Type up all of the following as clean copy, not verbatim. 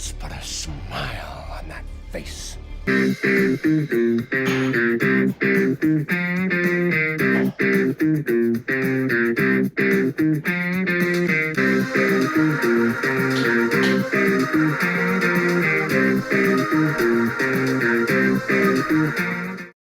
Let's put a smile on that face.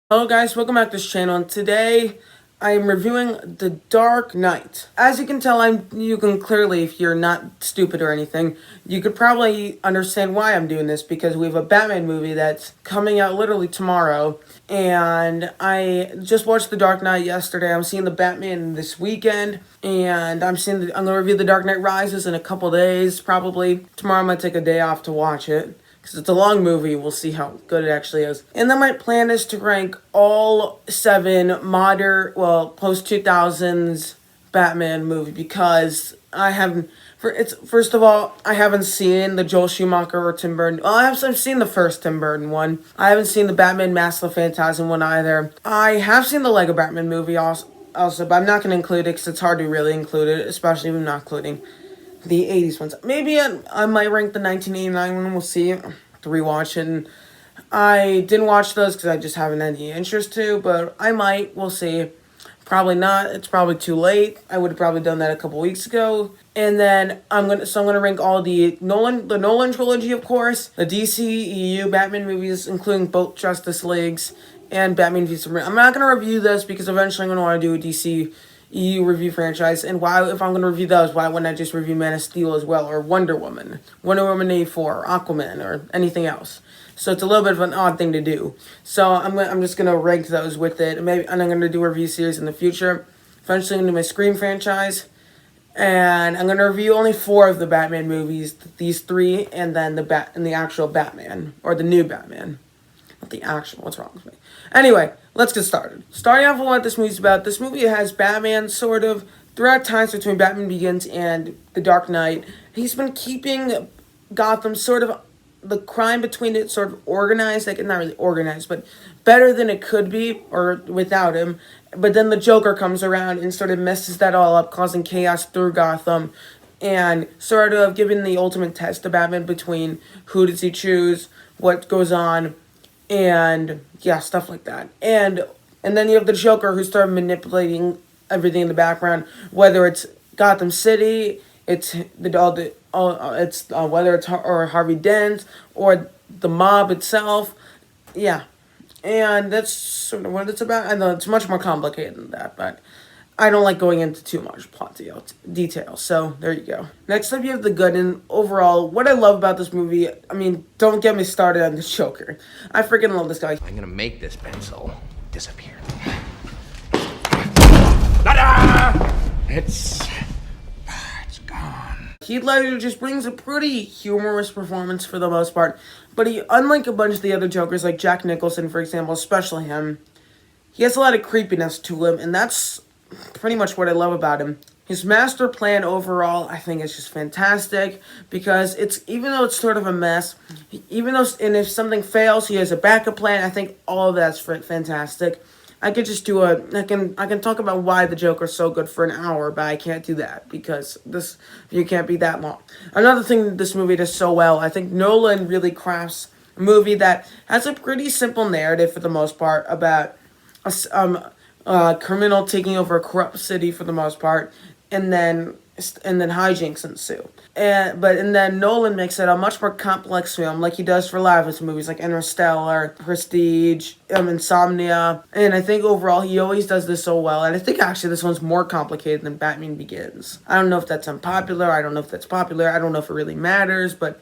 Hello guys, welcome back to this channel, and today I am reviewing The Dark Knight. As you can tell, you can clearly, if you're not stupid or anything, you could probably understand why I'm doing this, because we have a Batman movie that's coming out literally tomorrow, and I just watched The Dark Knight yesterday. I'm seeing the Batman this weekend, and I'm going to review The Dark Knight Rises in a couple days, probably. Tomorrow I might take a day off to watch it, because it's a long movie. We'll see how good it actually is. And then my plan is to rank all 7 post-2000s Batman movie, because first of all, I haven't seen the Joel Schumacher or Tim Burton. Well, I've seen the first Tim Burton one. I haven't seen the Batman Mask of the Phantasm one either. I have seen the Lego Batman movie also, but I'm not going to include it because it's hard to really include it, especially if I'm not including the 80s ones. Maybe I might rank the 1989 one. We'll see. To rewatch it. And I didn't watch those because I just haven't had any interest to, but I might. We'll see. Probably not. It's probably too late. I would have probably done that a couple weeks ago. And then I'm gonna rank all the Nolan trilogy, of course, the DCEU Batman movies, including both Justice Leagues and Batman v Superman. I'm not gonna review this because eventually I'm gonna want to do a DC EU review franchise, and why, if I'm going to review those, why wouldn't I just review Man of Steel as well, or Wonder Woman 84, or Aquaman, or anything else? So it's a little bit of an odd thing to do. So I'm just going to rank those with it, and I'm going to do a review series in the future. Eventually I'm going to do my Scream franchise, and I'm going to review only 4 of the Batman movies, these 3, and then the actual Batman, or the new Batman. Not the actual, what's wrong with me? Anyway, let's get started. Starting off with what this movie's about. This movie has Batman sort of throughout times between Batman Begins and The Dark Knight. He's been keeping Gotham sort of, the crime between it sort of organized, like not really organized, but better than it could be, or without him. But then the Joker comes around and sort of messes that all up, causing chaos through Gotham, and sort of giving the ultimate test to Batman between who does he choose, what goes on, and yeah, stuff like that. And then you have the Joker, who started manipulating everything in the background, whether it's Gotham City, whether it's Harvey Dent or the mob itself. Yeah, and that's sort of what it's about. I know it's much more complicated than that, but I don't like going into too much plot detail, so there you go. Next up, you have the good, and overall, what I love about this movie, I mean, don't get me started on the Joker. I freaking love this guy. I'm gonna make this pencil disappear. It's gone. Heath Ledger just brings a pretty humorous performance for the most part, but unlike a bunch of the other Jokers, like Jack Nicholson, for example, especially him, he has a lot of creepiness to him, and that's pretty much what I love about him. His master plan overall, I think, is just fantastic, because even though it's sort of a mess, and if something fails, he has a backup plan. I think all of that's fantastic. I can talk about why the Joker's so good for an hour, but I can't do that because you can't be that long. Another thing that this movie does so well, I think Nolan really crafts a movie that has a pretty simple narrative for the most part about criminal taking over a corrupt city for the most part, and then hijinks ensue. And then Nolan makes it a much more complex film, like he does for a lot of his movies, like Interstellar, Prestige, Insomnia. And I think overall he always does this so well. And I think actually this one's more complicated than Batman Begins. I don't know if that's unpopular. I don't know if that's popular. I don't know if it really matters, but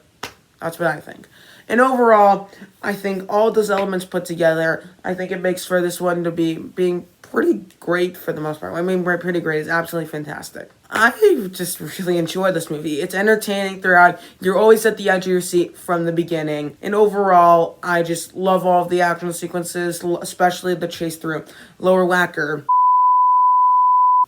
that's what I think. And overall, I think all those elements put together, I think it makes for this one to being pretty great for the most part. I mean, pretty great. It's absolutely fantastic. I just really enjoy this movie. It's entertaining throughout. You're always at the edge of your seat from the beginning. And overall, I just love all of the action sequences, especially the chase through Lower Wacker.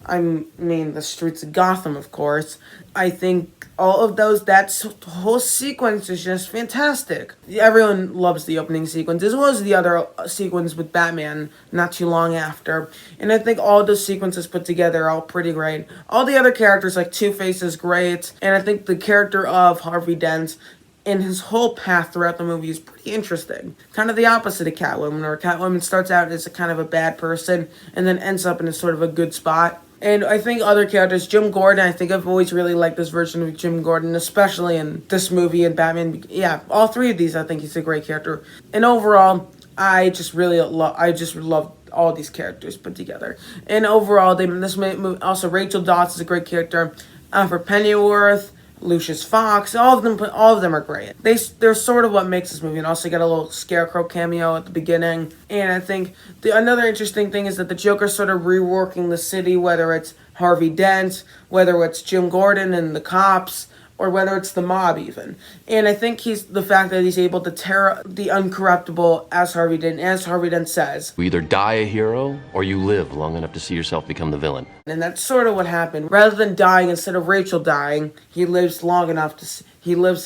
I mean, the streets of Gotham, of course. I think all of that whole sequence is just fantastic. Everyone loves the opening sequence, as well as the other sequence with Batman not too long after. And I think all those sequences put together are all pretty great. All the other characters, like Two-Face is great. And I think the character of Harvey Dent and his whole path throughout the movie is pretty interesting. Kind of the opposite of Catwoman, where Catwoman starts out as a kind of a bad person and then ends up in a sort of a good spot. And I think other characters, Jim Gordon, I think I've always really liked this version of Jim Gordon, especially in this movie and Batman. Yeah, all three of these, I think he's a great character. And overall, I just love all these characters put together. And overall, this movie, also Rachel Dawes is a great character. Alfred Pennyworth, Lucius Fox, all of them are great. They're sort of what makes this movie, and also got a little Scarecrow cameo at the beginning. And I think another interesting thing is that the Joker's sort of reworking the city, whether it's Harvey Dent, whether it's Jim Gordon and the cops, or whether it's the mob even. And I think the fact that he's able to tear the uncorruptible as Harvey Dent says. You either die a hero, or you live long enough to see yourself become the villain. And that's sort of what happened. Rather than dying, instead of Rachel dying, he lives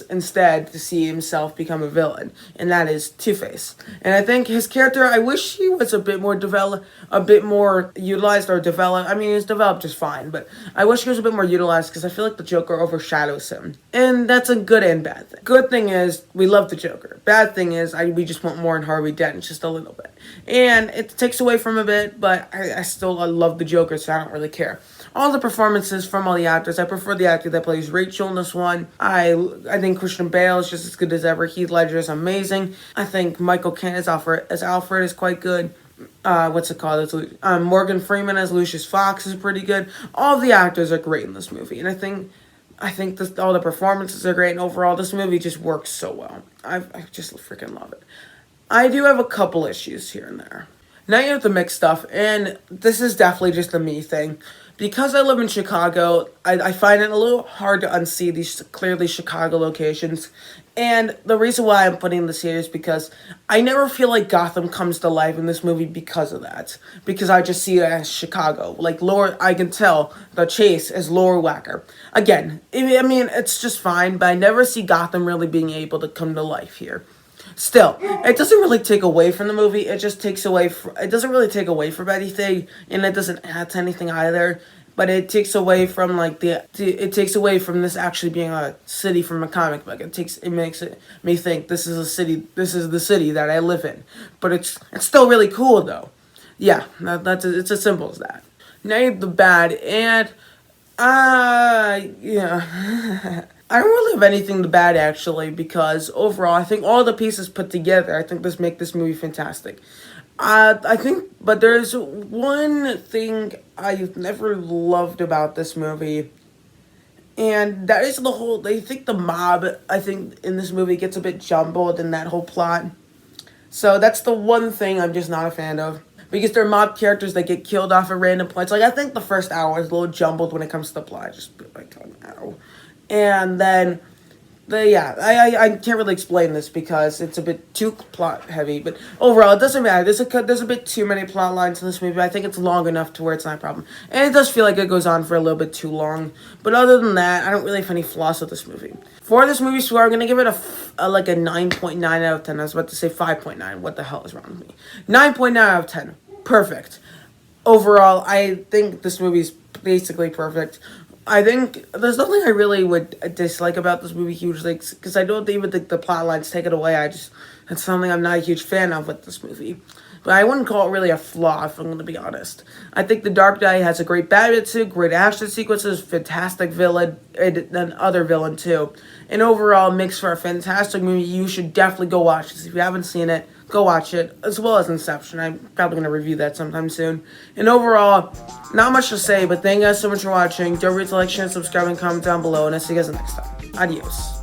instead to see himself become a villain. And that is Two-Face. And I think his character, I wish he was a bit more utilized or developed. I mean, he's developed just fine, but I wish he was a bit more utilized because I feel like the Joker overshadows him. And that's a good and bad thing. Good thing is, we love the Joker. Bad thing is, we just want more in Harvey Dent, just a little bit. And it takes away from a bit, but I still love the Joker, so I don't really care. All the performances from all the actors, I prefer the actor that plays Rachel in this one. I think Christian Bale is just as good as ever. Heath Ledger is amazing. I think Michael Caine as Alfred is quite good. Morgan Freeman as Lucius Fox is pretty good. All the actors are great in this movie, and I think all the performances are great, and overall, this movie just works so well. I just freaking love it. I do have a couple issues here and there. Now you have the mixed stuff, and this is definitely just a me thing. Because I live in Chicago, I find it a little hard to unsee these clearly Chicago locations. And the reason why I'm putting this here is because I never feel like Gotham comes to life in this movie because of that. Because I just see it as Chicago. Like, I can tell the Chase is Laura Wacker. Again, I mean, it's just fine, but I never see Gotham really being able to come to life here. Still, it doesn't really take away from the movie. It just takes away. It doesn't really take away from anything, and it doesn't add to anything either. But it takes away from it takes away from this actually being a city from a comic book. It makes me think this is a city. This is the city that I live in. But it's still really cool though. Yeah, it's as simple as that. Now you have the bad, and yeah. I don't really have anything to bad, actually, because overall, I think all the pieces put together, I think make this movie fantastic. But there's one thing I've never loved about this movie, and that is I think the mob, I think, in this movie gets a bit jumbled in that whole plot. So that's the one thing I'm just not a fan of. Because they're mob characters that get killed off at random points. Like, I think the first hour is a little jumbled when it comes to the plot. Just like, ow. And then, I can't really explain this because it's a bit too plot heavy. But overall, it doesn't matter. There's a bit too many plot lines in this movie. But I think it's long enough to where it's not a problem. And it does feel like it goes on for a little bit too long. But other than that, I don't really have any flaws with this movie. For this movie score, I'm going to give it a 9.9 out of 10. I was about to say 5.9. What the hell is wrong with me? 9.9 out of 10. Perfect. Overall, I think this movie's basically perfect. I think there's nothing I really would dislike about this movie hugely, because I don't even think the plot lines take it away. It's something I'm not a huge fan of with this movie. But I wouldn't call it really a flaw, if I'm going to be honest. I think The Dark Knight has a great Batman suit, great action sequences, fantastic villain, and another villain too. And overall, makes for a fantastic movie. You should definitely go watch this. If you haven't seen it, go watch it, as well as Inception. I'm probably going to review that sometime soon. And overall, not much to say, but thank you guys so much for watching. Don't forget to like, share, subscribe, and comment down below, and I'll see you guys next time. Adios.